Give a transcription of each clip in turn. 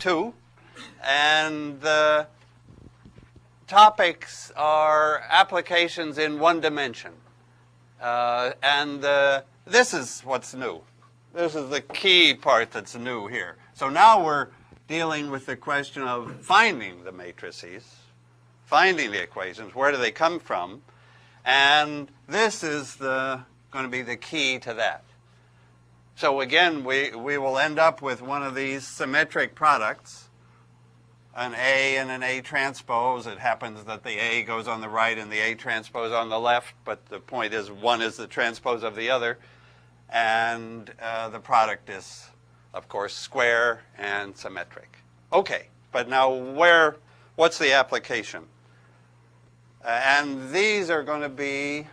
2. And the topics are applications in one dimension. This is what's new. This is the key part that's new here. So now we're dealing with the question of finding the matrices, finding the equations, where do they come from, and this is going to be the key to that. So again, we will end up with one of these symmetric products, an A and an A transpose. It happens that the A goes on the right and the A transpose on the left, but the point is one is the transpose of the other, and the product is, of course, square and symmetric. Okay, but now what's the application? And these are going to be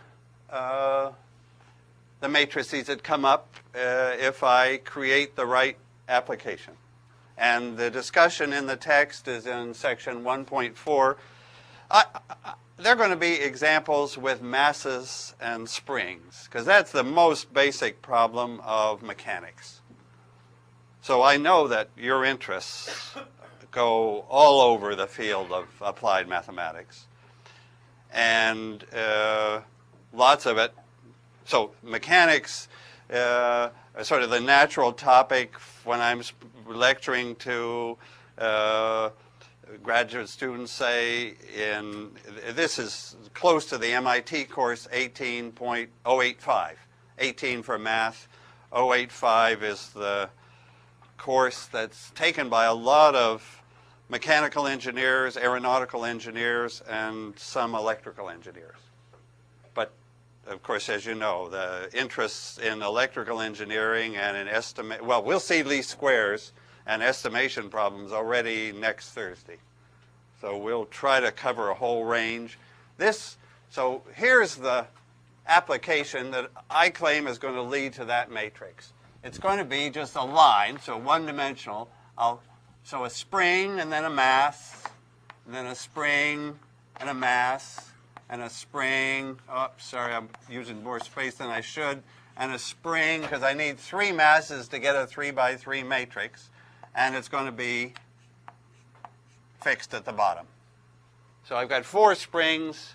the matrices that come up if I create the right application. And the discussion in the text is in section 1.4. They're going to be examples with masses and springs, because that's the most basic problem of mechanics. So I know that your interests go all over the field of applied mathematics, and lots of it. So mechanics, sort of the natural topic when I'm lecturing to graduate students, say, this is close to the MIT course 18.085, 18 for math. 085 is the course that's taken by a lot of mechanical engineers, aeronautical engineers, and some electrical engineers. But of course, as you know, the interests in electrical engineering and in we'll see least squares and estimation problems already next Thursday. So we'll try to cover a whole range. So here's the application that I claim is going to lead to that matrix. It's going to be just a line, so one-dimensional. So a spring and then a mass, and then a spring and a mass, and a spring. Oh, sorry, I'm using more space than I should. And a spring, because I need 3 masses to get a 3 by 3 matrix. And it's going to be fixed at the bottom. So I've got 4 springs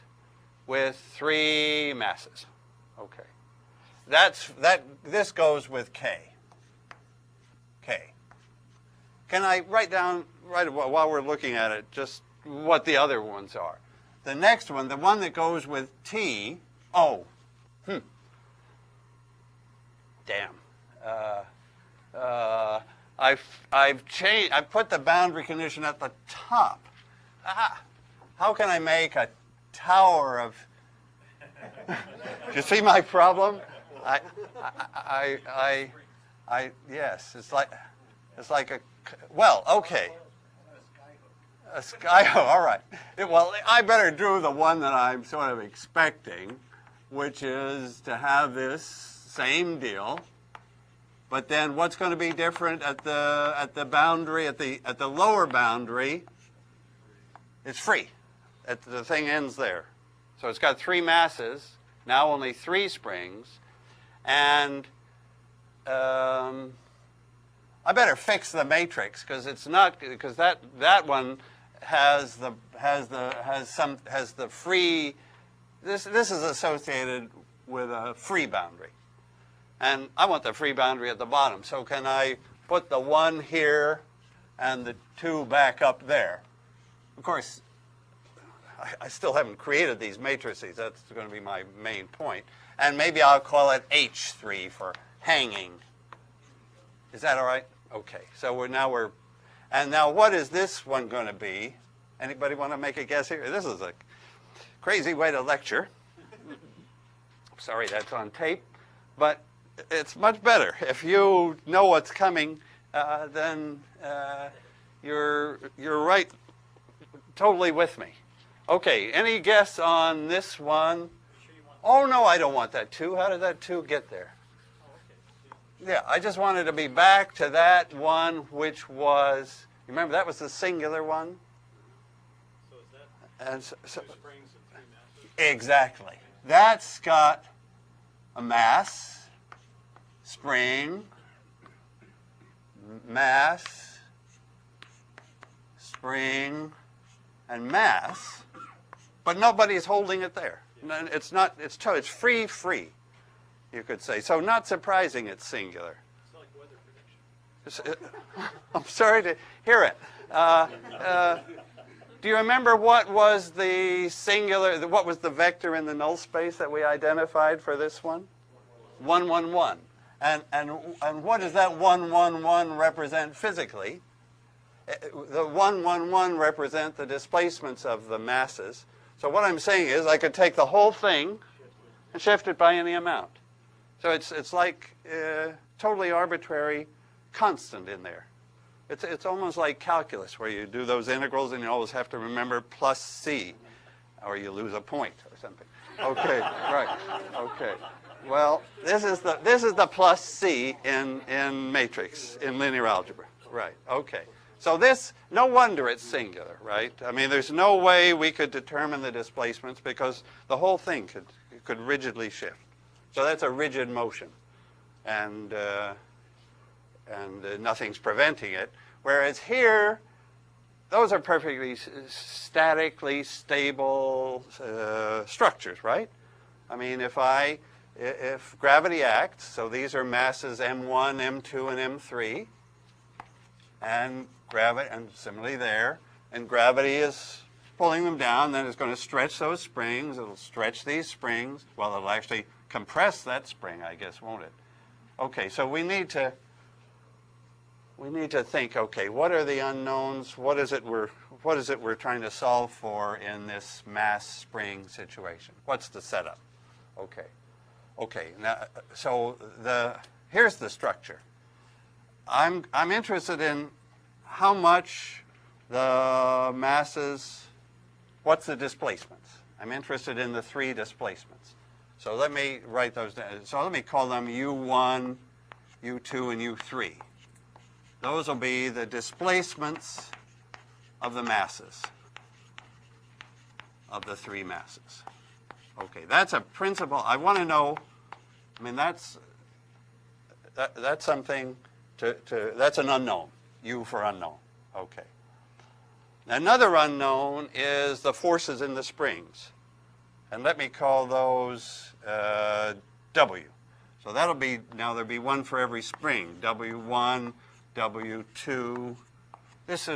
with 3 masses. Okay. This goes with K. K. Can I write down, while we're looking at it, just what the other ones are? The next one, the one that goes with T, damn. I've put the boundary condition at the top. How can I make a tower of? Do you see my problem? Yes, it's like a. Well, okay. A sky. All right. Well, I better do the one that I'm sort of expecting, which is to have this same deal. But then what's going to be different at the boundary, at the lower boundary? It's free. The thing ends there. So it's got 3 masses, now only 3 springs, and I better fix the matrix because it's not, because that one has the free. This is associated with a free boundary. And I want the free boundary at the bottom. So can I put the 1 here and the 2 back up there? Of course, I still haven't created these matrices. That's going to be my main point. And maybe I'll call it H3 for hanging. Is that all right? Okay. So and now what is this one going to be? Anybody want to make a guess here? This is a crazy way to lecture. Sorry, that's on tape. But it's much better. If you know what's coming, then you're right totally with me. Okay, any guess on this one? Oh, no, I don't want that 2. How did that 2 get there? Yeah, I just wanted to be back to that one, which was, remember, that was the singular one? So is that 2 springs and 3 masses? Exactly. That's got a mass, spring, mass, spring, and mass, but nobody's holding it there. It's not. It's free. You could say. So not surprising it's singular. It's like weather prediction. I'm sorry to hear it. Do you remember what was the singular? What was the vector in the null space that we identified for this one? 1, 1, 1. And what does that 1, 1, 1 represent physically? The 1, 1, 1 represent the displacements of the masses. So what I'm saying is I could take the whole thing and shift it by any amount. So it's like totally arbitrary constant in there. It's almost like calculus where you do those integrals and you always have to remember plus c, or you lose a point or something. Okay, right. Okay. Well, this is the plus c in matrix in linear algebra. Right. Okay. So this, no wonder it's singular, right? I mean, there's no way we could determine the displacements because the whole thing could rigidly shift. So that's a rigid motion, and nothing's preventing it. Whereas here, those are perfectly statically stable structures, right? I mean, if gravity acts, so these are masses m1, m2, and m3, and gravity, and similarly there, and gravity is pulling them down, then it's going to stretch those springs. It'll stretch these springs. Well, it'll actually compress that spring, I guess, won't it? Okay, so we need to think, okay, what are the unknowns? What is it we're trying to solve for in this mass spring situation? What's the setup? Okay. Okay, now, so here's the structure. I'm interested in how much the masses, what's the displacements? I'm interested in the 3 displacements. So let me write those down. So let me call them U1, U2, and U3. Those will be the displacements of the masses, of the 3 masses. Okay, that's a principle. I want to know, I mean, that's something that's an unknown, U for unknown. Okay. Another unknown is the forces in the springs. And let me call those W. So that'll be, now there'll be one for every spring. W1, W2. This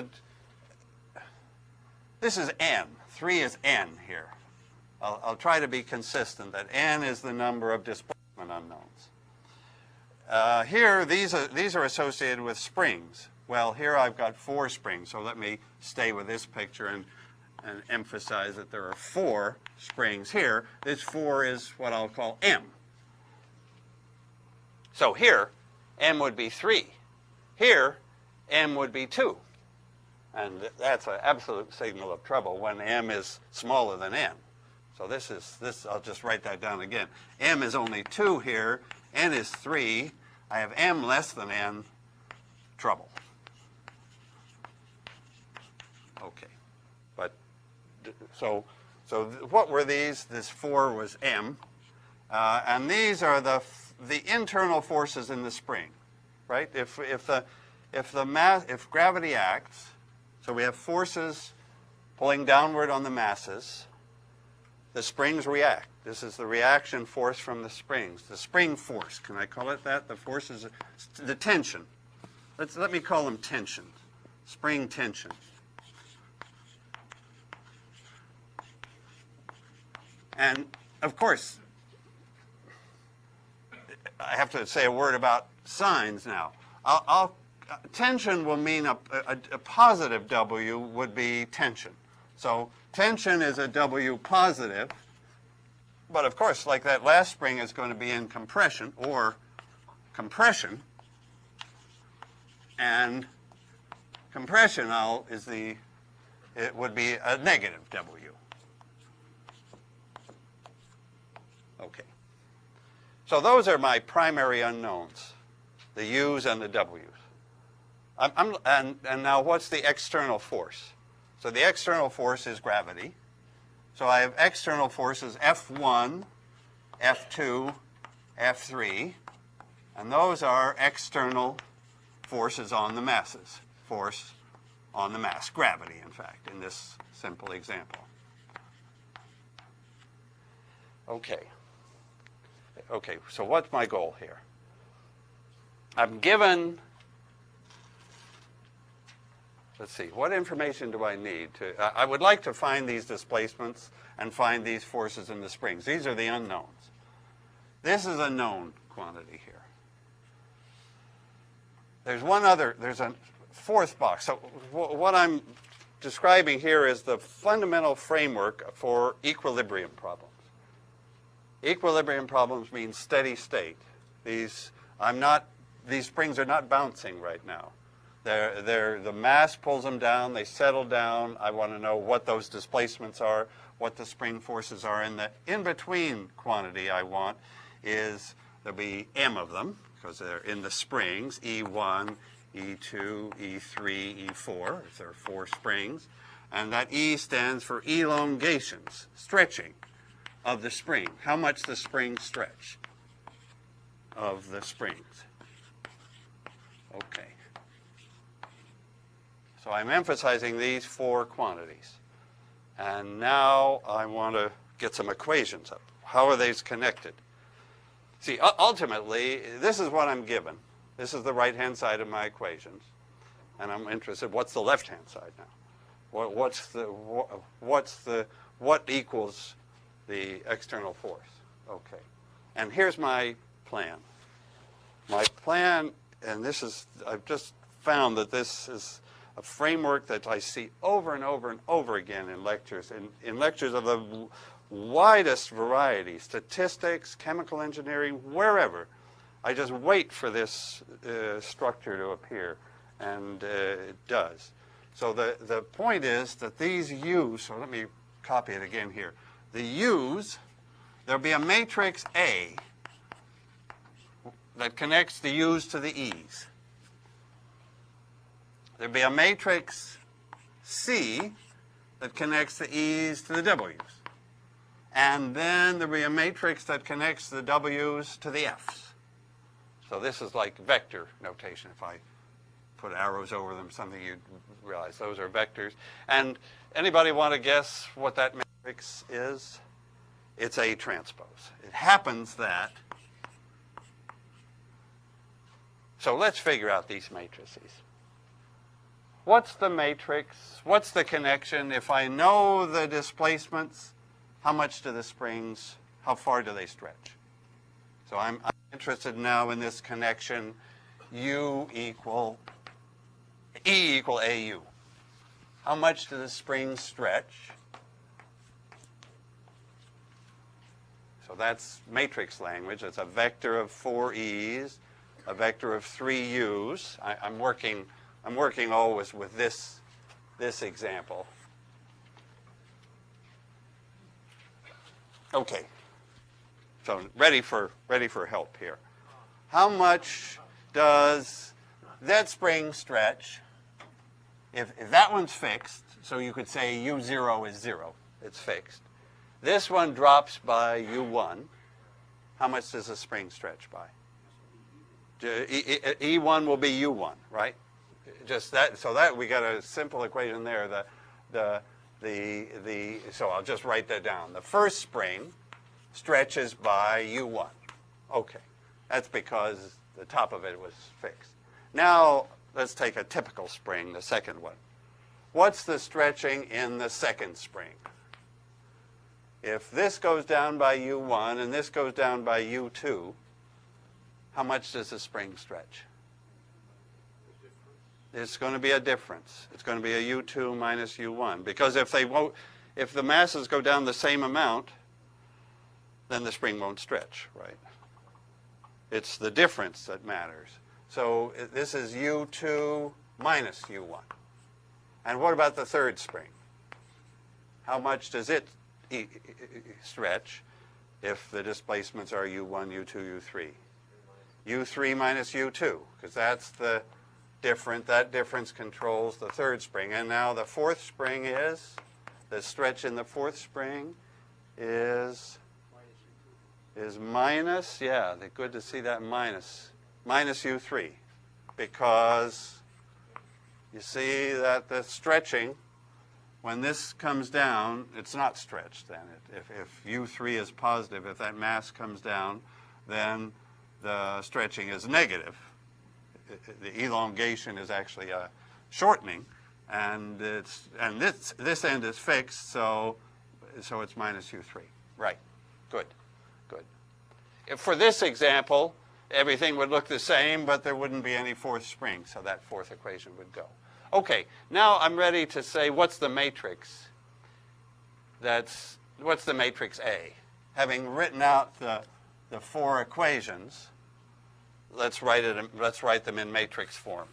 is N. 3 is N here. I'll try to be consistent that N is the number of displacement unknowns. Here, these are associated with springs. Well, here I've got 4 springs, so let me stay with this picture and emphasize that there are 4 springs here. This 4 is what I'll call M. So here, M would be 3. Here, M would be 2. And that's an absolute signal of trouble when M is smaller than N. So this, I'll just write that down again. M is only 2 here. N is 3. I have M less than N. Trouble. Okay. But, so what were these? This 4 was M. And these are the internal forces in the spring, right? If gravity acts, so we have forces pulling downward on the masses, the springs react. This is the reaction force from the springs. The spring force, can I call it that? The force is the tension. Let me call them tension. Spring tension. And of course, I have to say a word about signs now. Tension will mean a positive W would be tension. So tension is a W positive, but of course, like that last spring is going to be in compression or compression, and compression it would be a negative W. Okay. So those are my primary unknowns, the U's and the W's. And now what's the external force? So the external force is gravity. So I have external forces F1, F2, F3, and those are external forces on the masses. Force on the mass, gravity, in fact, in this simple example. Okay. Okay, so what's my goal here? I'm given, let's see, what information do I need to, I would like to find these displacements and find these forces in the springs. These are the unknowns. This is a known quantity here. There's a fourth box. So what I'm describing here is the fundamental framework for equilibrium problems. Equilibrium problems mean steady state. These springs are not bouncing right now. The mass pulls them down, they settle down. I want to know what those displacements are, what the spring forces are. And the in-between quantity I want is, there'll be m of them, because they're in the springs, E1, E2, E3, E4. There are 4 springs. And that E stands for elongations, stretching of the spring. How much the springs stretch of the springs. Okay. So I'm emphasizing these 4 quantities. And now I want to get some equations up. How are these connected? See, ultimately, this is what I'm given. This is the right-hand side of my equations. And I'm interested, what's the left-hand side now? What equals the external force? Okay. And here's my plan. My plan, and I've just found that this is a framework that I see over and over and over again in lectures, in lectures of the widest variety, statistics, chemical engineering, wherever. I just wait for this structure to appear, and it does. So the point is that these U's, so let me copy it again here. The U's, there'll be a matrix A that connects the U's to the E's. There'll be a matrix C that connects the E's to the W's. And then there'll be a matrix that connects the W's to the F's. So this is like vector notation. If I put arrows over them, something you'd realize those are vectors. And anybody want to guess what that matrix is? It's A transpose. It happens that, so let's figure out these matrices. What's the matrix? What's the connection? If I know the displacements, how much do the springs, how far do they stretch? So I'm interested now in this connection, E equal AU. How much do the springs stretch? So that's matrix language. It's a vector of 4 E's, a vector of 3 U's. I'm working always with this example. Okay. So ready for help here. How much does that spring stretch? If that one's fixed, so you could say U0 is 0. It's fixed. This one drops by U1. How much does the spring stretch by? E1 will be U1, right? Just that. So that we got a simple equation there. So I'll just write that down. The first spring stretches by U1. Okay. That's because the top of it was fixed. Now let's take a typical spring, the second one. What's the stretching in the second spring? If this goes down by U1 and this goes down by U2, how much does the spring stretch? It's going to be a difference. It's going to be a U2 minus U1. Because if the masses go down the same amount, then the spring won't stretch, right? It's the difference that matters. So this is U2 minus U1. And what about the third spring? How much does it stretch if the displacements are U1, U2, U3? U3 minus U2, because that's the different. That difference controls the third spring. And now the fourth spring is, the stretch in the fourth spring is minus, yeah, good to see that minus U3, because you see that the stretching, when this comes down, it's not stretched then. If U3 is positive, if that mass comes down, then the stretching is negative. The elongation is actually a shortening, and this end is fixed, so it's minus U3. Right. Good. Good. For this example, everything would look the same, but there wouldn't be any fourth spring, so that fourth equation would go. Okay, now I'm ready to say what's the matrix. What's the matrix A? Having written out the four equations, let's write them in matrix form.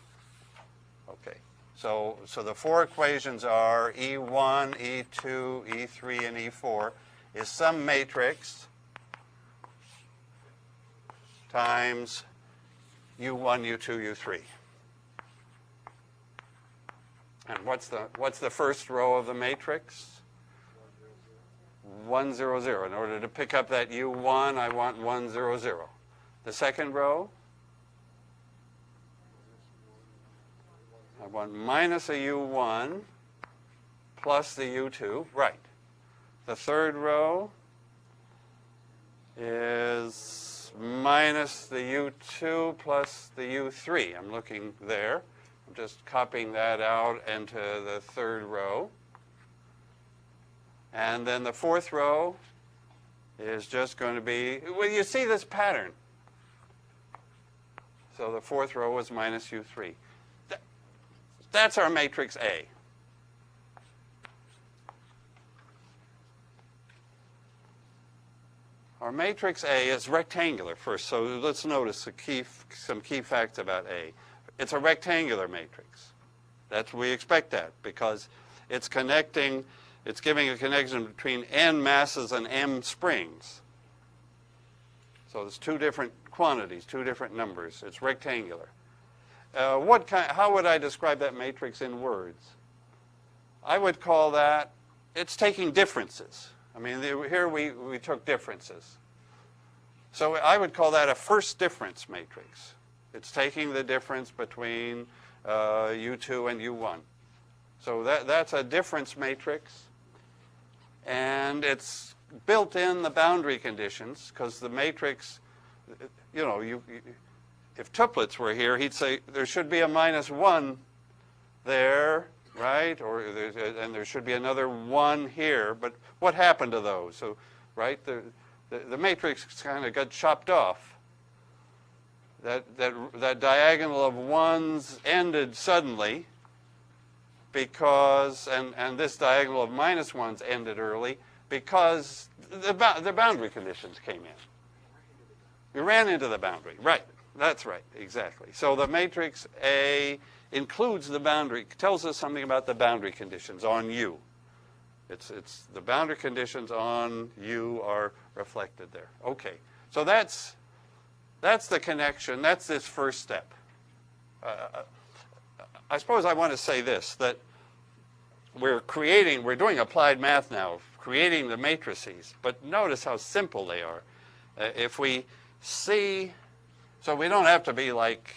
Okay, so the four equations are E1, E2, E3, and E4 is some matrix times U1, U2, U3. And what's the first row of the matrix? 1, 0, 0. In order to pick up that U1, I want 1, 0, 0. The second row, I want minus a U1 plus the U2. Right. The third row is minus the U2 plus the U3. I'm looking there. I'm just copying that out into the third row. And then the fourth row is just going to be, well, you see this pattern. So the fourth row is minus U3. That's our matrix A. Our matrix A is rectangular first, so let's notice some key facts about A. It's a rectangular matrix. We expect that because it's giving a connection between n masses and m springs. So there's two different quantities, two different numbers. It's rectangular. How would I describe that matrix in words? I would call that, it's taking differences. I mean, here we took differences. So I would call that a first difference matrix. It's taking the difference between U2 and U1. So that's a difference matrix. And it's built in the boundary conditions, because the matrix, you know, if Tuplitz were here, he'd say there should be a minus 1 there, right? And there should be another 1 here. But what happened to those? So, right, the matrix kind of got chopped off. That diagonal of 1s ended suddenly because, and this diagonal of minus 1s ended early because the boundary conditions came in. We ran into the boundary. Right. That's right. Exactly. So the matrix A includes the boundary, tells us something about the boundary conditions on U. It's the boundary conditions on U are reflected there. Okay. So that's the connection. That's this first step. I suppose I want to say this, that we're doing applied math now, creating the matrices, but notice how simple they are. If we see, so we don't have to be like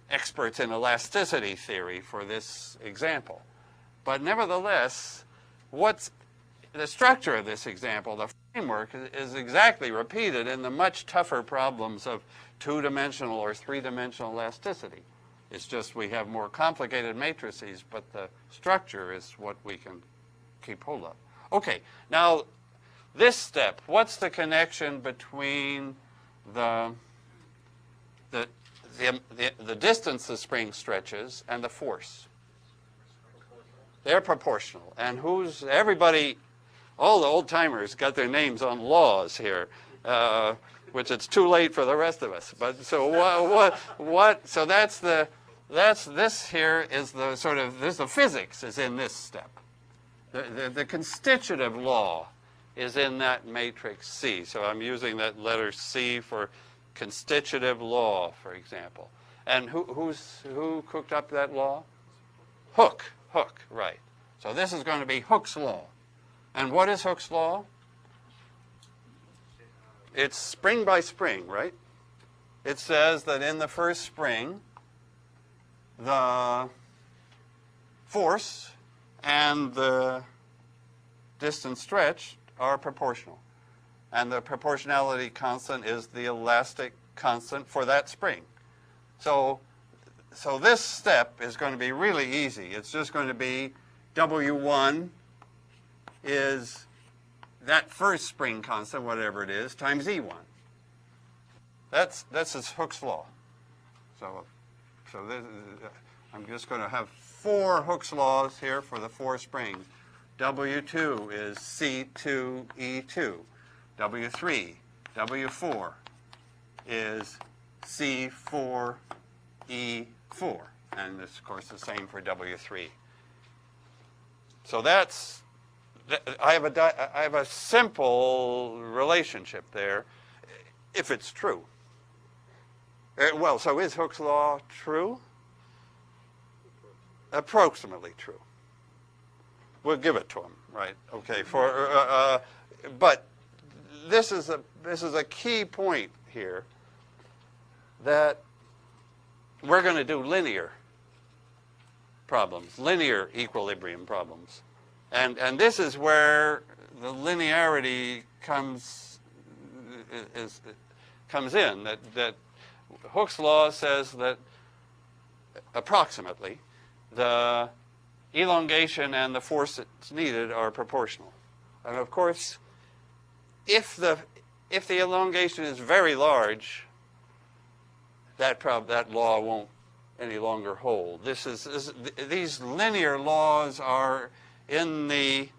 experts in elasticity theory for this example. But nevertheless, what's the structure of this example, the framework, is exactly repeated in the much tougher problems of two-dimensional or three-dimensional elasticity. It's just we have more complicated matrices, but the structure is what we can keep hold of. Okay, now this step, what's the connection between the distance the spring stretches and the force? They're proportional. And everybody, all the old-timers got their names on laws here, which it's too late for the rest of us. But so so this here is the sort of, the physics is in this step. The constitutive law is in that matrix C. So I'm using that letter C for constitutive law, for example. And who cooked up that law? Hooke, right. So this is going to be Hooke's law. And what is Hooke's law? It's spring by spring, right? It says that in the first spring, the force and the distance stretched are proportional. And the proportionality constant is the elastic constant for that spring. So this step is going to be really easy. It's just going to be W1 is that first spring constant, whatever it is, times E1. That's Hooke's law. So this is, I'm just going to have 4 Hooke's laws here for the 4 springs. W2 is C2E2. W3, W4 is C4E4. And this, of course, the same for W3. So I have a simple relationship there, if it's true. Well, so is Hooke's law true? Approximately true. We'll give it to him, right? Okay. But this is a key point here, that we're going to do linear problems, linear equilibrium problems, and this is where the linearity comes in. That Hooke's law says that approximately the elongation and the force that's needed are proportional. And of course, if the elongation is very large, that law won't any longer hold. These linear laws are in the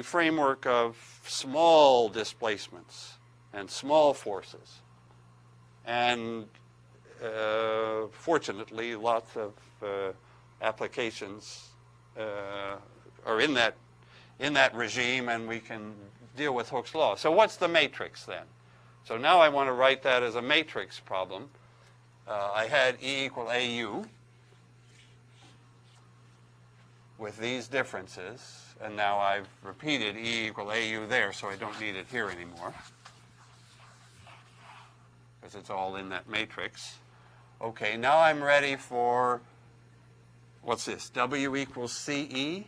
framework of small displacements and small forces. And fortunately, lots of applications are in that regime, and we can deal with Hooke's law. So what's the matrix then? So now I want to write that as a matrix problem. I had E equal AU with these differences, and now I've repeated E equal AU there, so I don't need it here anymore, because it's all in that matrix. Okay, now I'm ready for, what's this, W equals CE?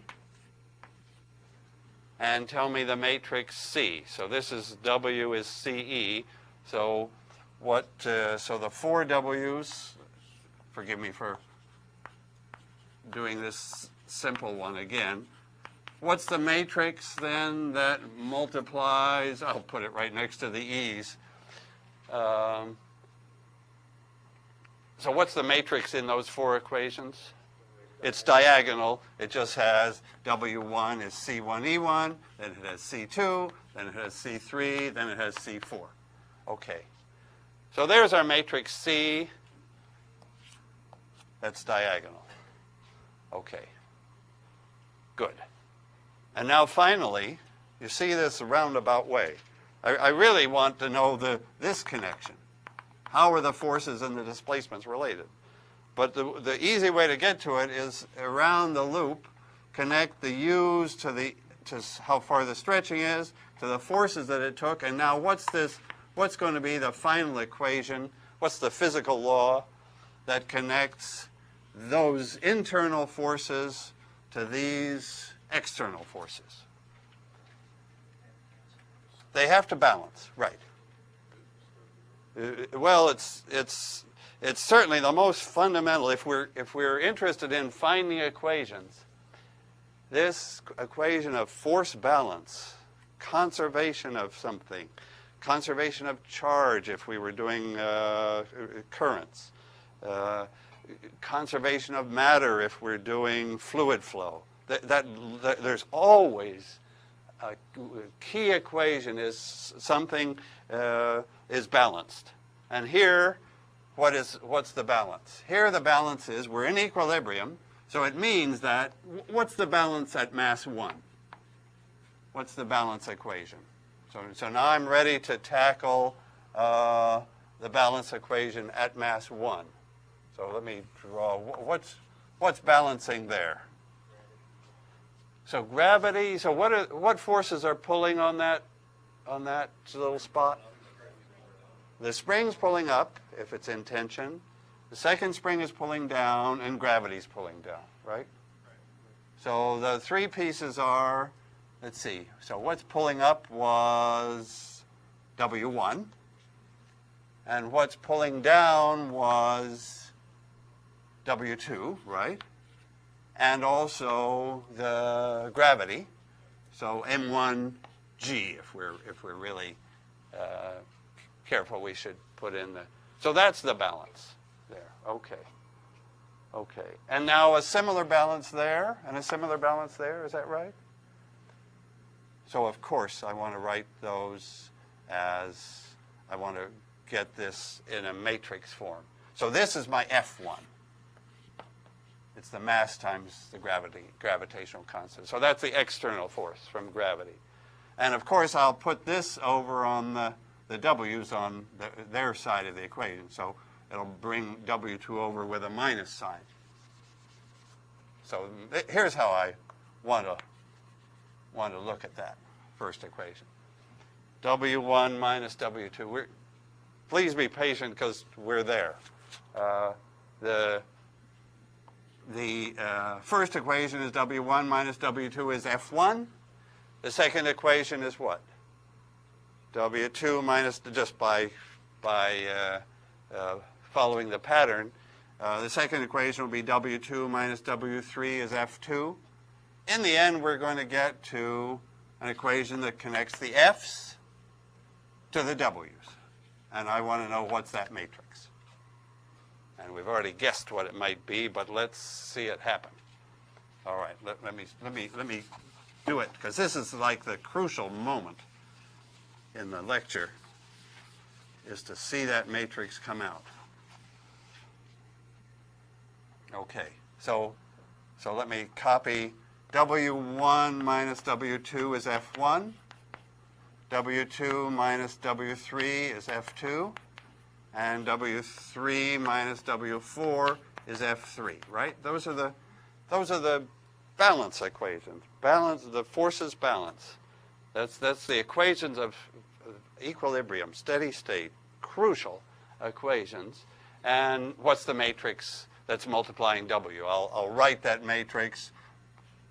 And tell me the matrix C. So this is W is CE. So so the 4 W's, forgive me for doing this simple one again. What's the matrix then that multiplies, I'll put it right next to the E's. So what's the matrix in those 4 equations? It's diagonal. It just has W1 is C1E1, then it has C2, then it has C3, then it has C4. Okay. So there's our matrix C. That's diagonal. Okay. Good. And now finally, you see this roundabout way. I really want to know this connection. How are the forces and the displacements related? But the easy way to get to it is around the loop, connect the U's to how far the stretching is, to the forces that it took, and now what's going to be the final equation? What's the physical law that connects those internal forces to these external forces? They have to balance, right? Well, it's certainly the most fundamental. If we're interested in finding equations, this equation of force balance, conservation of something, conservation of charge if we were doing currents, conservation of matter if we're doing fluid flow. There's always a key equation is something is balanced. And here, what's the balance? Here the balance is we're in equilibrium, so it means that what's the balance at mass 1? What's the balance equation? So now I'm ready to tackle the balance equation at mass 1. So let me draw, what's balancing there? So gravity, so what forces are pulling on that little spot? The spring's pulling up if it's in tension. The second spring is pulling down, and gravity's pulling down, right? So the three pieces are, let's see, so what's pulling up was W1, and what's pulling down was W2, right? And also the gravity, so M1G, if we're really careful, we should put in the, so that's the balance there, okay. Okay, and now a similar balance there, and a similar balance there, is that right? So of course I want to write those as, I want to get this in a matrix form. So this is my F1. It's the mass times the gravitational constant. So that's the external force from gravity. And of course I'll put this over on the W's on their side of the equation. So it'll bring W2 over with a minus sign. So here's how I want to look at that first equation. W1 minus W2. Please be patient because we're there. The first equation is W1 minus W2 is F1. The second equation is what? W2 minus, just by following the pattern, the second equation will be W2 minus W3 is F2. In the end, we're going to get to an equation that connects the F's to the W's. And I want to know what's that matrix. And we've already guessed what it might be, but let's see it happen. All right, let me do it, because this is like the crucial moment in the lecture, is to see that matrix come out. Okay, so let me copy W1 minus W2 is F1. W2 minus W3 is F2. And W3 minus W4 is F3, right? Those are the balance equations. Balance, the forces balance. That's the equations of equilibrium, steady state, crucial equations. And what's the matrix that's multiplying W? I'll write that matrix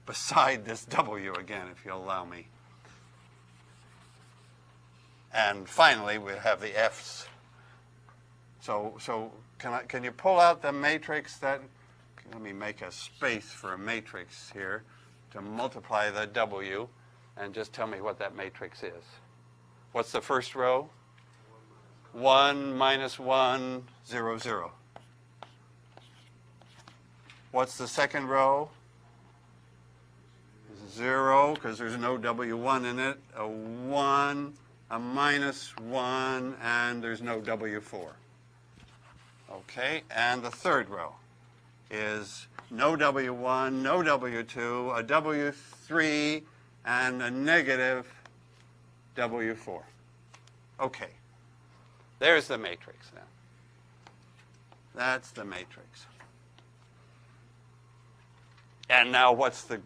beside this W again, if you'll allow me. And finally, we have the F's. So can you pull out the matrix that, let me make a space for a matrix here to multiply the W, and just tell me what that matrix is. What's the first row? 1 minus 1, 0, 0. What's the second row? 0, because there's no W1 in it. A 1, a minus 1, and there's no W4. Okay, and the third row is no W1, no W2, a W3, and a negative W4. Okay, there's the matrix now. That's the matrix. And now what's the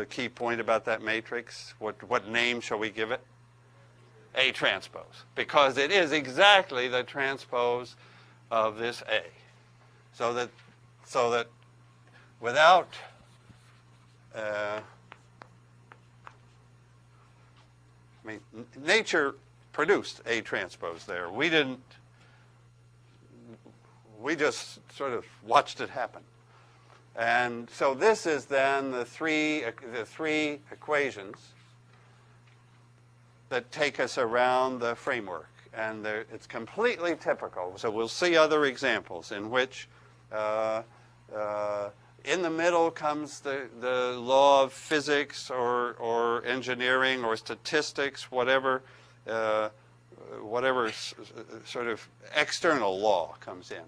key point about that matrix? What name shall we give it? A transpose, because it is exactly the transpose of this A. So that without nature produced A transpose there. We didn't. We just sort of watched it happen. And so this is then the three equations that take us around the framework. And it's completely typical. So we'll see other examples in which in the middle comes the law of physics or engineering or statistics, whatever sort of external law comes in.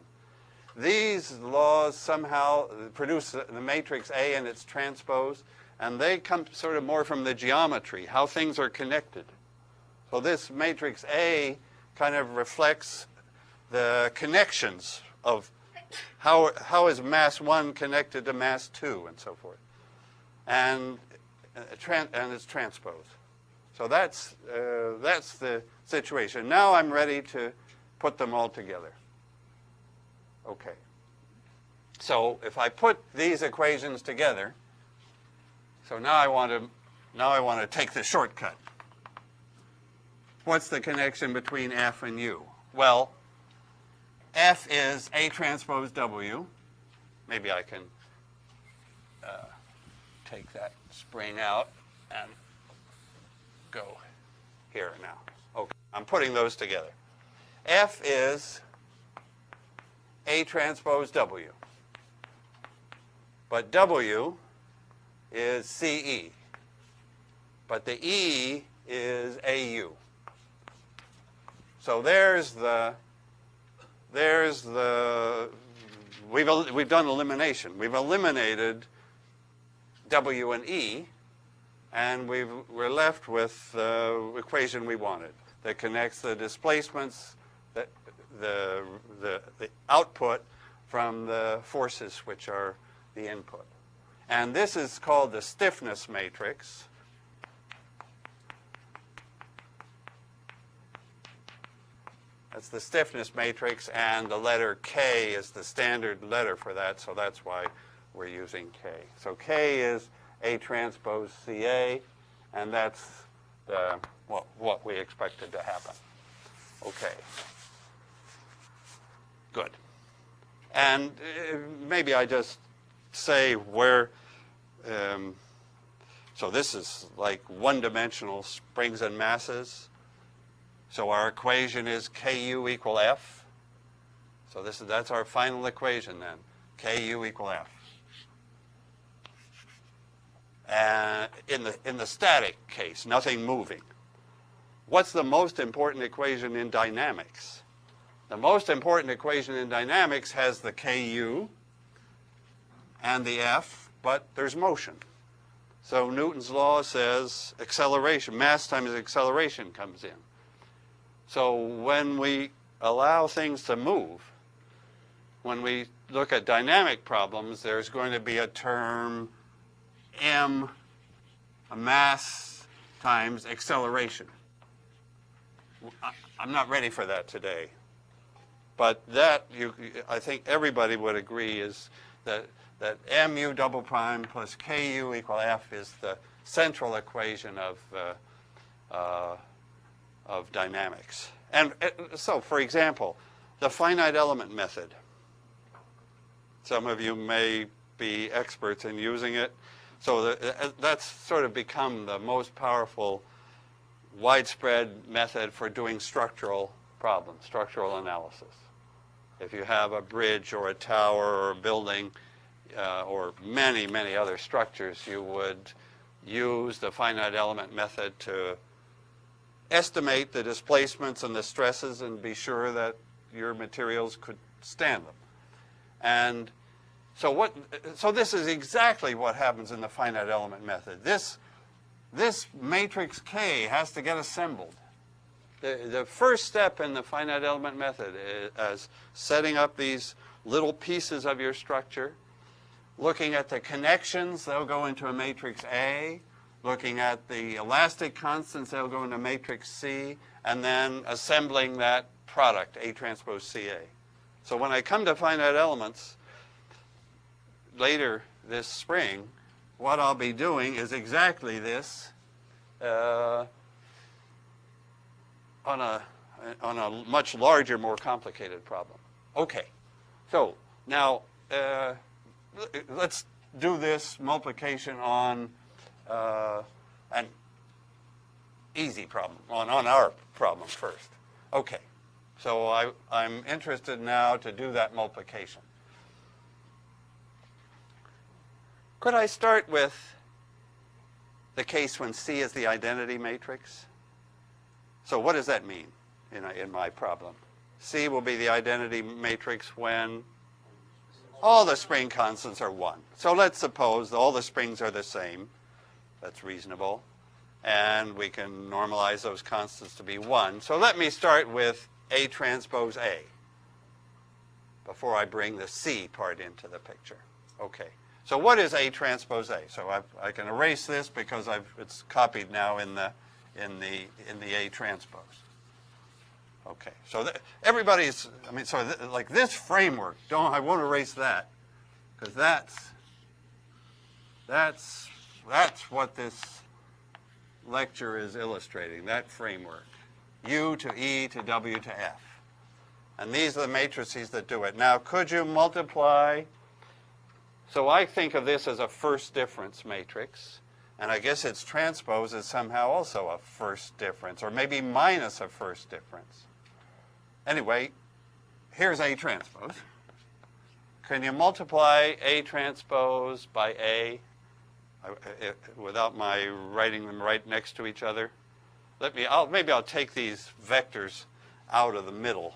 These laws somehow produce the matrix A and its transpose, and they come sort of more from the geometry, how things are connected. So this matrix A kind of reflects the connections of how is mass 1 connected to mass 2 and so forth, and its transpose. So that's the situation. Now I'm ready to put them all together. Okay. So if I put these equations together, so now I want to take the shortcut. What's the connection between F and U? Well, F is A transpose W. Maybe I can take that spring out and go here now. Okay, I'm putting those together. F is A transpose W. But W is CE. But the E is AU. So we've done elimination. We've eliminated W and E, and we're left with the equation we wanted that connects the displacements, the output from the forces which are the input. And this is called the stiffness matrix. That's the stiffness matrix, and the letter K is the standard letter for that, so that's why we're using K. So K is A transpose CA, and that's what we expected to happen. Okay. Good. And maybe I just say where, so this is like one-dimensional springs and masses. So our equation is KU equal F. So that's our final equation then, KU equal F. And in the static case, nothing moving. What's the most important equation in dynamics? The most important equation in dynamics has the KU and the F, but there's motion. So Newton's law says acceleration, mass times acceleration comes in. So when we allow things to move, when we look at dynamic problems, there's going to be a term m, a mass times acceleration. I'm not ready for that today. But that, I think everybody would agree, is that mu double prime plus ku equal f is the central equation of dynamics. And so, for example, the finite element method. Some of you may be experts in using it. So that's sort of become the most powerful, widespread method for doing structural problems, structural analysis. If you have a bridge or a tower or a building or many, many other structures, you would use the finite element method to estimate the displacements and the stresses and be sure that your materials could stand them. And so this is exactly what happens in the finite element method. This matrix K has to get assembled. The first step in the finite element method is setting up these little pieces of your structure, looking at the connections, they'll go into a matrix A, looking at the elastic constants, they'll go into matrix C, and then assembling that product, A transpose CA. So when I come to finite elements later this spring, what I'll be doing is exactly this on a much larger, more complicated problem. Okay, so now let's do this multiplication on an easy problem, on our problem first. Okay, so I'm interested now to do that multiplication. Could I start with the case when C is the identity matrix? So what does that mean in my problem? C will be the identity matrix when all the spring constants are 1. So let's suppose all the springs are the same. That's reasonable. And we can normalize those constants to be 1. So let me start with A transpose A before I bring the C part into the picture. Okay. So what is A transpose A? So I can erase this because it's copied now in the A transpose. Okay. So everybody's, I mean, so like this framework, I won't erase that. because that's what this lecture is illustrating, that framework. U to E to W to F. And these are the matrices that do it. Now, could you multiply? So I think of this as a first difference matrix. And I guess its transpose is somehow also a first difference, or maybe minus a first difference. Anyway, here's A transpose. Can you multiply A transpose by A without my writing them right next to each other? Maybe I'll take these vectors out of the middle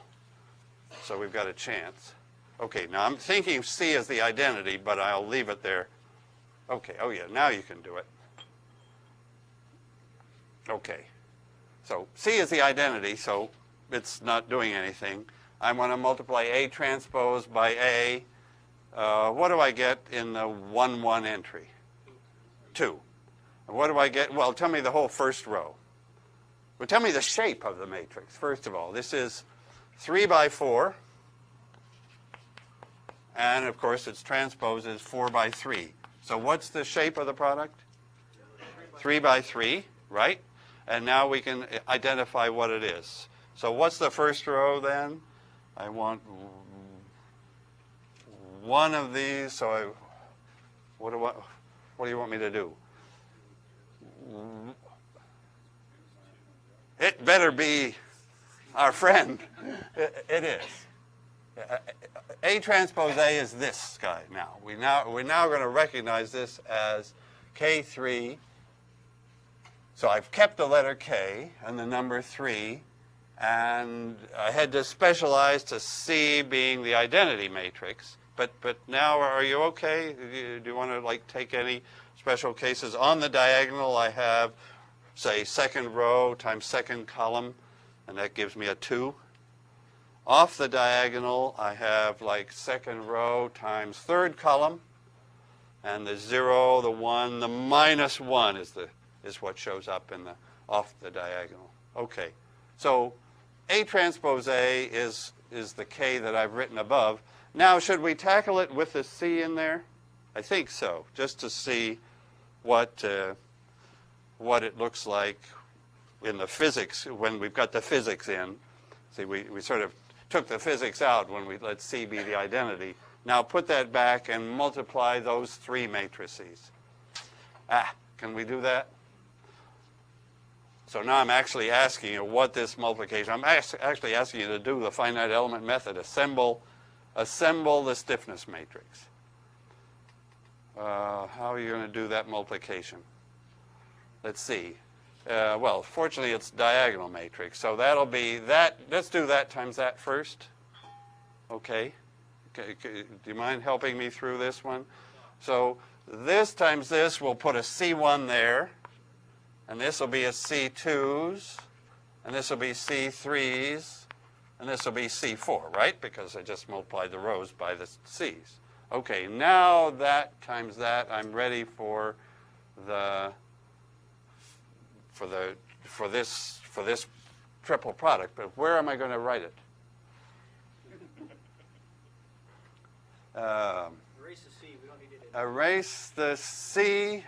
so we've got a chance. Okay, now I'm thinking of C as the identity, but I'll leave it there. Okay, oh yeah, now you can do it. Okay, so C is the identity, so it's not doing anything. I want to multiply A transpose by A. What do I get in the 1, 1 entry? 2. And what do I get? Well, tell me the whole first row. Well, tell me the shape of the matrix, first of all. This is 3 by 4. And, of course, its transpose is 4 by 3. So what's the shape of the product? 3 by 3, right? And now we can identify what it is. So what's the first row then? I want one of these. So what do you want me to do? It better be our friend. It is. A transpose A is this guy now. We're now going to recognize this as K3. So I've kept the letter K and the number 3, and I had to specialize to C being the identity matrix. But now, are you okay? Do you want to like take any special cases? On the diagonal, I have, say, second row times second column, and that gives me a 2. Off the diagonal, I have like second row times third column, and the 0, the 1, the minus 1 is what shows up in the off the diagonal. Okay, so A transpose A is the K that I've written above. Now, should we tackle it with the C in there? I think so, just to see what it looks like in the physics when we've got the physics in. See, we sort of took the physics out when we let C be the identity. Now put that back and multiply those 3 matrices. Can we do that? So now I'm actually asking you what this multiplication, I'm actually asking you to do the finite element method, assemble the stiffness matrix. How are you going to do that multiplication? Let's see. Well, fortunately, it's diagonal matrix. So that'll be that. Let's do that times that first. Okay. Do you mind helping me through this one? So this times this, we'll put a C1 there. And this will be a C2s. And this will be C3s. And this will be C4, right? Because I just multiplied the rows by the C's. Okay, now that times that, I'm ready for this triple product. But where am I going to write it? Erase the C. We don't need it. Erase the C.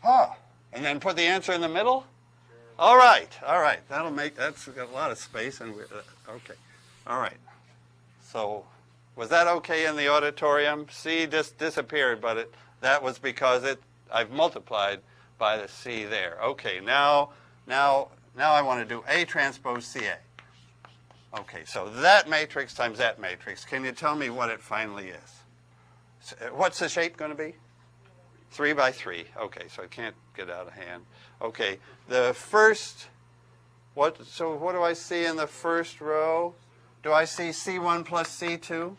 And then put the answer in the middle? All right. That's got a lot of space. And okay. All right. So was that okay in the auditorium? C just disappeared, but that was because I've multiplied by the C there. Okay, now I want to do A transpose CA. Okay, so that matrix times that matrix. Can you tell me what it finally is? What's the shape going to be? 3 by 3. Okay, so it can't get out of hand. Okay, the first, so what do I see in the first row? Do I see C1 plus C2?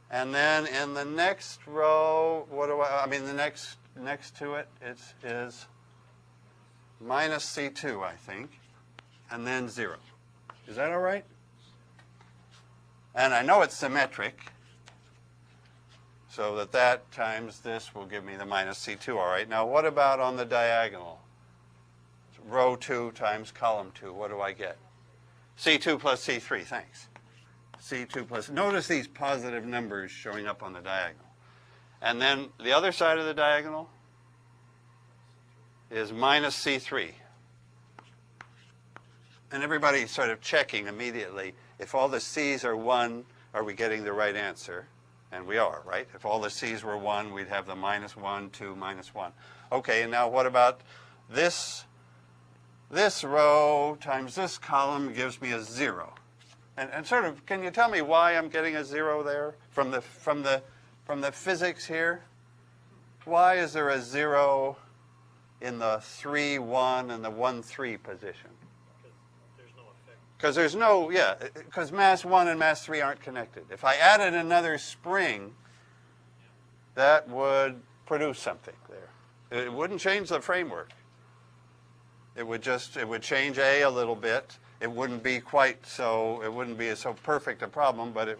And then in the next row, the next to it is minus C2, I think, and then 0. Is that all right? And I know it's symmetric, so that times this will give me the minus C2, all right. Now, what about on the diagonal? Row 2 times column 2, what do I get? C2 plus C3, thanks. C2 plus, notice these positive numbers showing up on the diagonal. And then the other side of the diagonal is minus C3. And everybody's sort of checking immediately, if all the C's are 1, are we getting the right answer? And we are, right? If all the C's were 1, we'd have the minus 1, 2, minus 1. Okay, and now what about this? This row times this column gives me a 0. And sort of, can you tell me why I'm getting a 0 there from the physics here? Why is there a 0 in the 3, 1 and the 1, 3 position? Because there's no, yeah, because mass 1 and mass 3 aren't connected. If I added another spring, that would produce something there. It wouldn't change the framework. It would change A a little bit. It wouldn't be quite so, it wouldn't be so perfect a problem, but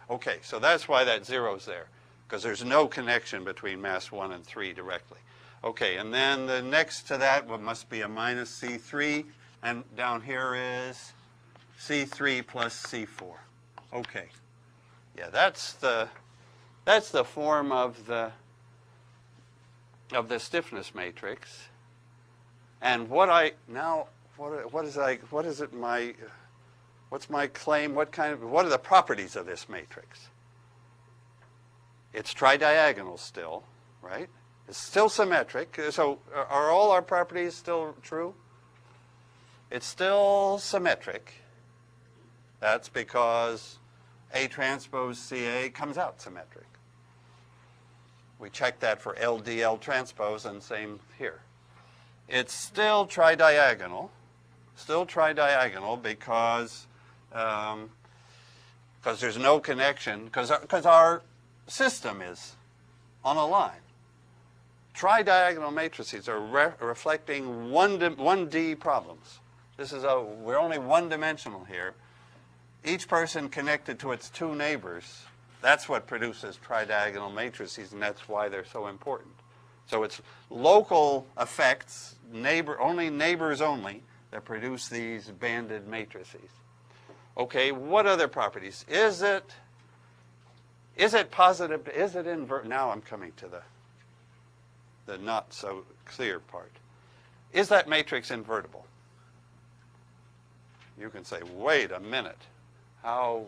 okay, so that's why that 0's there, because there's no connection between mass 1 and 3 directly. Okay, and then the next to that must be a minus C3, and down here is C3 plus C4. Okay. Yeah, that's the form of the stiffness matrix. And what's my claim? What are the properties of this matrix? It's tridiagonal still, right? It's still symmetric. So are all our properties still true? It's still symmetric. That's because A transpose CA comes out symmetric. We check that for LDL transpose, and same here. It's still tridiagonal because there's no connection, because our system is on a line. Tridiagonal matrices are reflecting 1D problems. We're only one-dimensional here. Each person connected to its two neighbors. That's what produces tridiagonal matrices, and that's why they're so important. So it's local effects, neighbors only, that produce these banded matrices. Okay, what other properties? Is it positive? Is it invert? Now I'm coming to the not so clear part. Is that matrix invertible? You can say, wait a minute. How?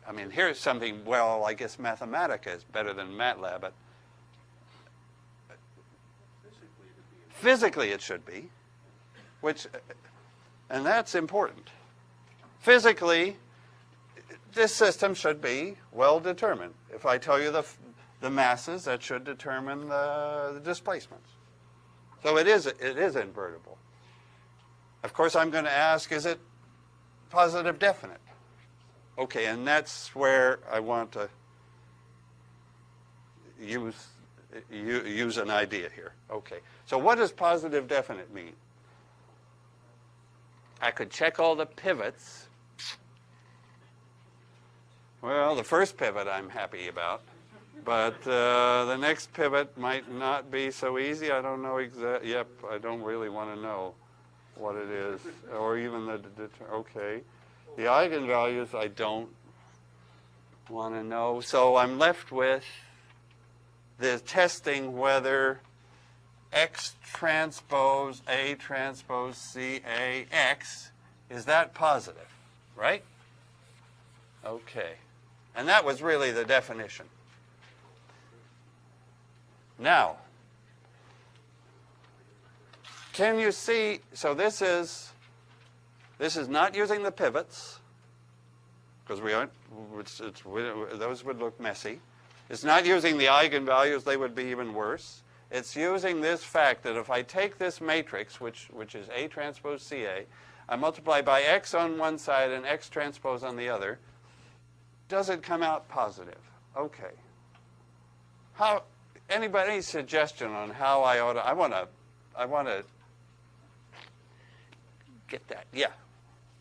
I mean, here's something, well, I guess Mathematica is better than MATLAB, but physically it should be, and that's important. Physically, this system should be well determined. If I tell you the masses, that should determine the displacements. So it is invertible. Of course, I'm going to ask, is it positive definite? Okay, and that's where I want to use an idea here. Okay, so what does positive definite mean? I could check all the pivots. Well, the first pivot I'm happy about, but the next pivot might not be so easy. I don't know exactly. Yep, I don't really want to know what it is, or even okay. The eigenvalues I don't want to know. So I'm left with the testing whether X transpose A transpose C A X, is that positive, right? Okay. And that was really the definition. Now, can you see, so this is not using the pivots, because those would look messy. It's not using the eigenvalues, they would be even worse. It's using this fact that if I take this matrix, which is A transpose CA, I multiply by X on one side and X transpose on the other, does it come out positive? Okay. Any suggestion on how I ought to, I want to get that, yeah.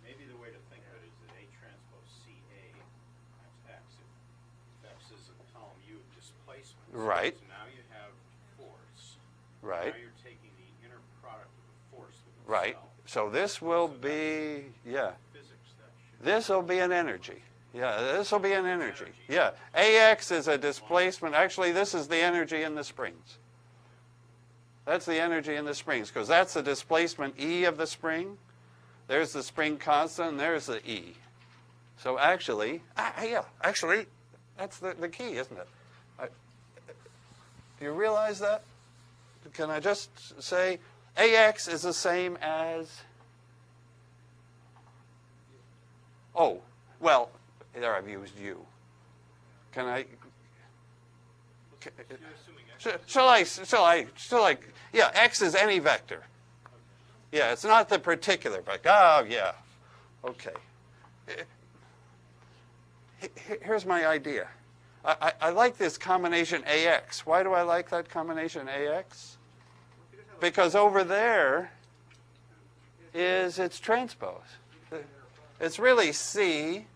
Maybe the way to think of it is that A transpose CA times X. If X is in column U of displacement. Right. So now you have force. Right. Now you're taking the inner product of the force with itself. Right. So this will be, yeah. Physics, that should This will be an energy. Yeah, this will be an energy. Yeah, AX is a displacement. Actually, this is the energy in the springs. That's the energy in the springs, because that's the displacement E of the spring. There's the spring constant, and there's the E. So actually, actually, that's the key, isn't it? Do you realize that? Can I just say AX is the same as... Oh, well, there I've used U. Can I... Shall I, yeah, X is any vector. Yeah, it's not the particular vector. Oh, yeah. Okay. Here's my idea. I like this combination AX. Why do I like that combination AX? Because over there is its transpose. It's really C.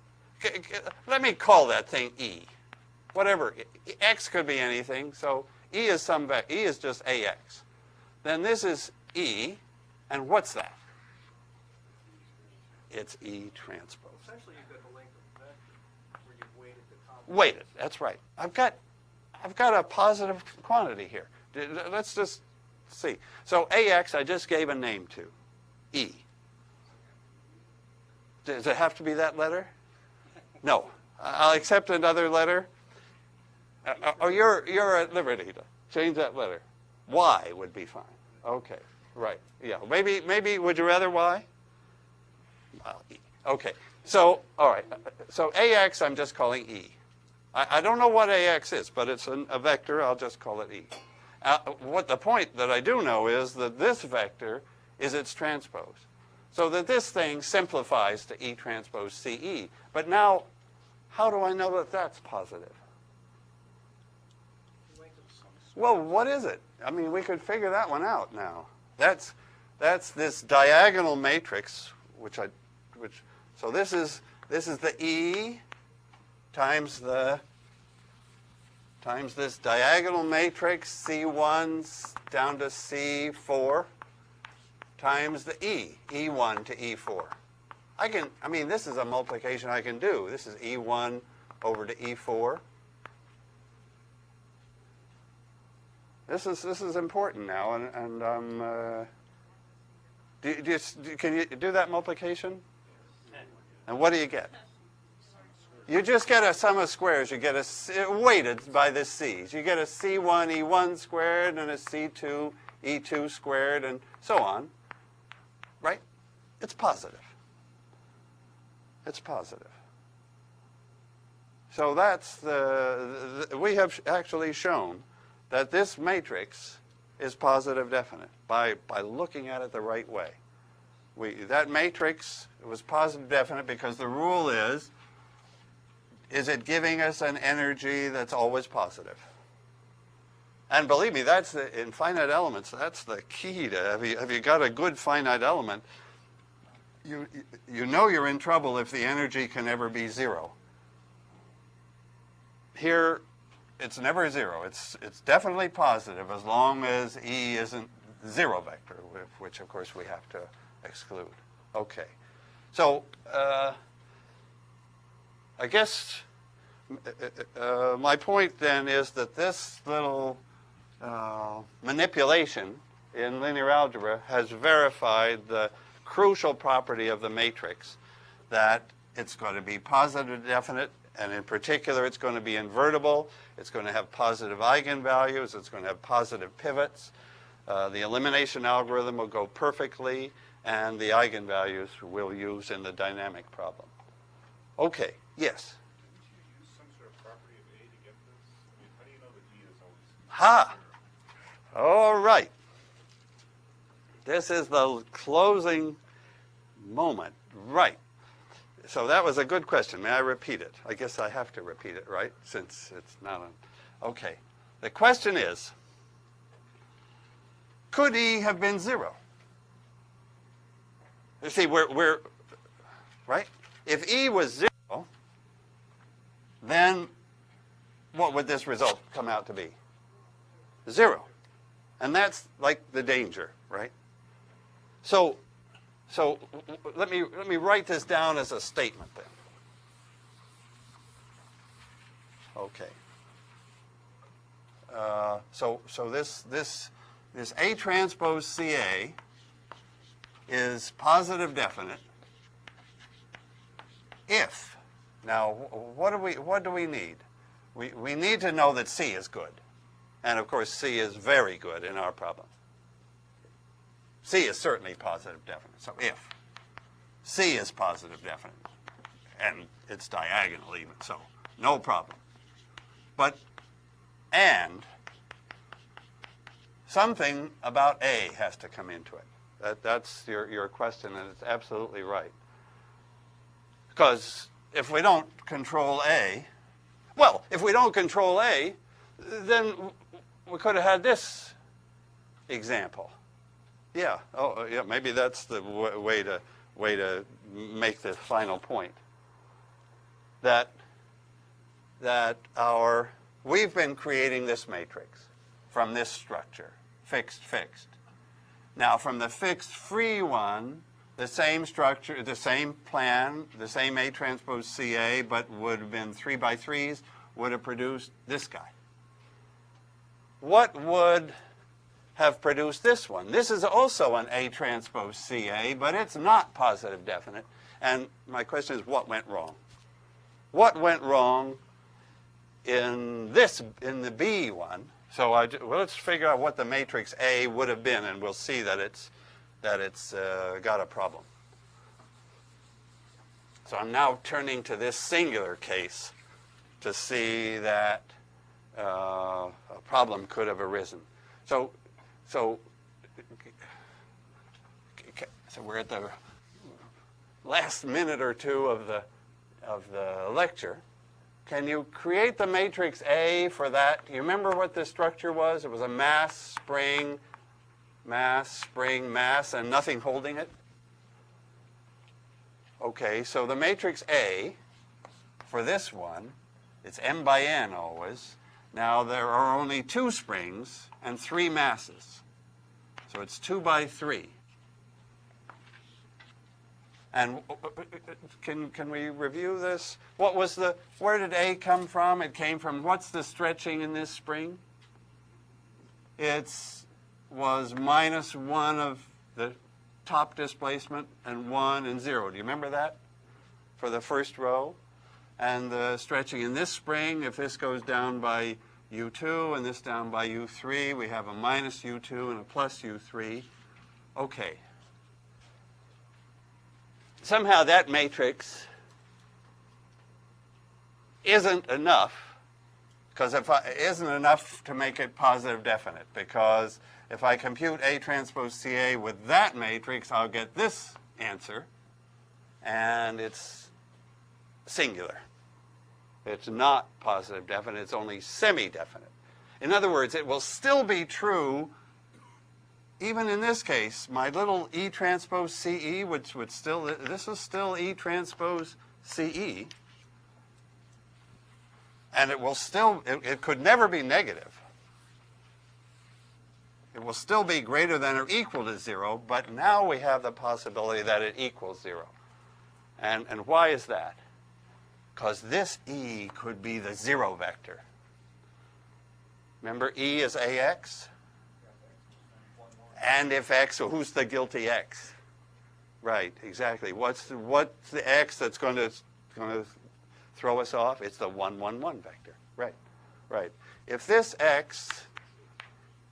Let me call that thing E. Whatever. X could be anything. So E is E is just AX. Then this is E. And what's that? It's E transpose. Essentially, you've got the length of the vector where you've weighted the combination. Weighted. That's right. I've got a positive quantity here. Let's just see. So AX I just gave a name to. E. Does it have to be that letter? No. I'll accept another letter. Oh, you're at liberty to change that letter. Y would be fine. Okay. Right. Yeah. Maybe would you rather Y? E. Okay. So, all right. So AX I'm just calling E. I don't know what AX is, but it's a vector. I'll just call it E. What the point that I do know is that this vector is its transpose. So that this thing simplifies to E transpose CE. But now, how do I know that that's positive? Well, what is it? I mean, we could figure that one out now. That's this diagonal matrix, so this is the E times this diagonal matrix C1 down to C4 times the E, E1 to E4. I mean, this is a multiplication I can do. This is E1 over to E4. This is important now, and can you do that multiplication? And what do you get? You just get a sum of squares. You get weighted by the C's. You get a C1 E1 squared and a C2 E2 squared and so on. Right? It's positive. It's positive. So that's we have actually shown that this matrix is positive definite by looking at it the right way. That matrix was positive definite because the rule is it giving us an energy that's always positive? And believe me, in finite elements, that's the key to, have you got a good finite element, you know you're in trouble if the energy can ever be zero. Here, it's never zero. It's definitely positive as long as E isn't zero vector, which of course we have to exclude. Okay. So I guess my point then is that this little manipulation in linear algebra has verified the crucial property of the matrix, that it's going to be positive definite, and in particular it's going to be invertible, it's going to have positive eigenvalues, it's going to have positive pivots, the elimination algorithm will go perfectly, and the eigenvalues we'll use in the dynamic problem. Okay, yes? Didn't you use some sort of property of A to get this? I mean, how do you know that E is always... Ha! All right. This is the closing moment. Right. So that was a good question. May I repeat it? I guess I have to repeat it, right? Since it's not on. Okay. The question is, could E have been zero? You see, we're right? If E was zero, then what would this result come out to be? Zero. And that's like the danger, right? So So let me write this down as a statement then. Okay. So this A transpose CA is positive definite if. Now, what do we need? We need to know that C is good, and of course C is very good in our problem. C is certainly positive definite. So if C is positive definite, and it's diagonal even, so no problem. But and something about A has to come into it. That's your question, and it's absolutely right. Because if we don't control A, well, if we don't control A, then we could have had this example. Yeah. Oh, yeah. Maybe that's the way to make the final point. That we've been creating this matrix from this structure, fixed, fixed. Now, from the fixed free one, the same structure, the same plan, the same A transpose CA, but would have been 3 by 3s, would have produced this guy. What would have produced this one? This is also an A transpose CA, but it's not positive definite. And my question is, what went wrong? What went wrong in the B one? So well, let's figure out what the matrix A would have been, and we'll see that it's got a problem. So I'm now turning to this singular case to see that a problem could have arisen. So we're at the last minute or two of the lecture. Can you create the matrix A for that? Do you remember what the structure was? It was a mass, spring, mass, and nothing holding it. Okay, so the matrix A for this one, it's M by N always. Now there are only 2 springs and 3 masses. So it's 2 by 3. And can we review this? Where did A come from? It came from, what's the stretching in this spring? It was -1 of the top displacement and 1 and 0. Do you remember that for the first row? And the stretching in this spring, if this goes down by U2 and this down by U3, we have a minus U2 and a plus U3. Okay. Somehow that matrix isn't enough, because isn't enough to make it positive definite, because if I compute A transpose CA with that matrix, I'll get this answer, and it's singular. It's not positive definite, it's only semi-definite. In other words, it will still be true, even in this case, my little E transpose CE, which would still, this is still E transpose CE, and it will still, it could never be negative. It will still be greater than or equal to 0, but now we have the possibility that it equals 0. And why is that? Because this E could be the 0 vector. Remember, E is AX? And if X, so who's the guilty X? Right, exactly. What's the X that's going to throw us off? It's the 1, 1, 1 vector. Right, right. If this X,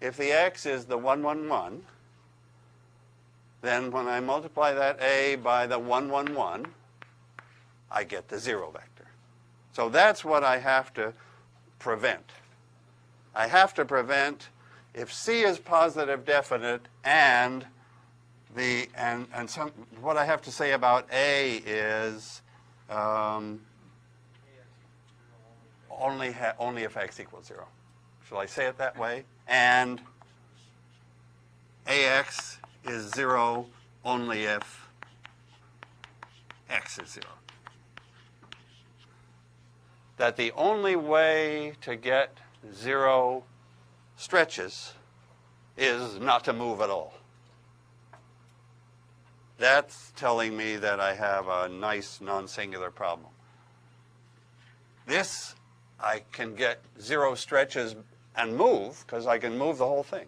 if the X is the 1, 1, 1, then when I multiply that A by the 1, 1, 1, I get the 0 vector. So that's what I have to prevent. I have to prevent if C is positive definite and what I have to say about A is only if X equals 0. Shall I say it that way? And AX is 0 only if X is 0. That the only way to get 0 stretches is not to move at all. that's telling me that I have a nice non-singular problem. This, I can get zero stretches and move, because I can move the whole thing.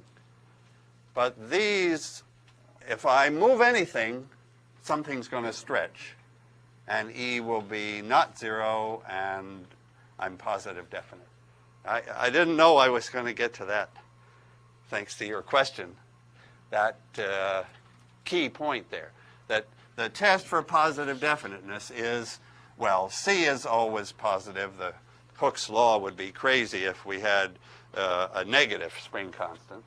But these, if I move anything, something's going to stretch. And E will be not zero, and I'm positive definite. I didn't know I was going to get to that, thanks to your question, that key point there. That the test for positive definiteness is, well, C is always positive. The Hooke's law would be crazy if we had a negative spring constant.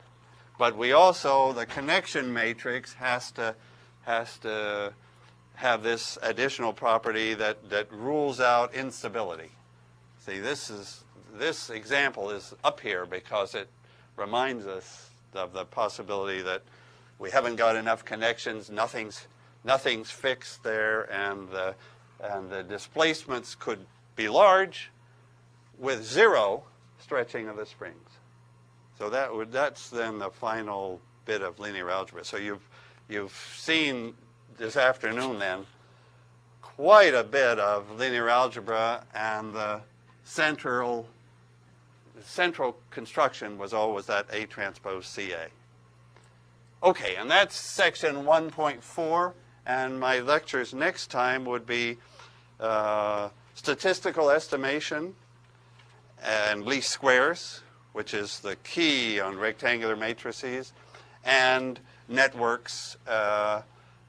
But we also, the connection matrix has to have this additional property that rules out instability. See, this example is up here because it reminds us of the possibility that we haven't got enough connections, nothing's fixed there, and the displacements could be large with zero stretching of the springs. So that's then the final bit of linear algebra. So you've seen this afternoon then quite a bit of linear algebra, and the central construction was always that A transpose CA. Okay, and that's section 1.4, and my lectures next time would be statistical estimation and least squares, which is the key on rectangular matrices, and networks,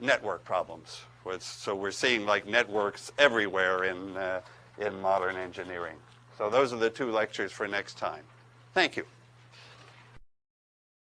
network problems. So we're seeing like networks everywhere in modern engineering. So those are the two lectures for next time. Thank you.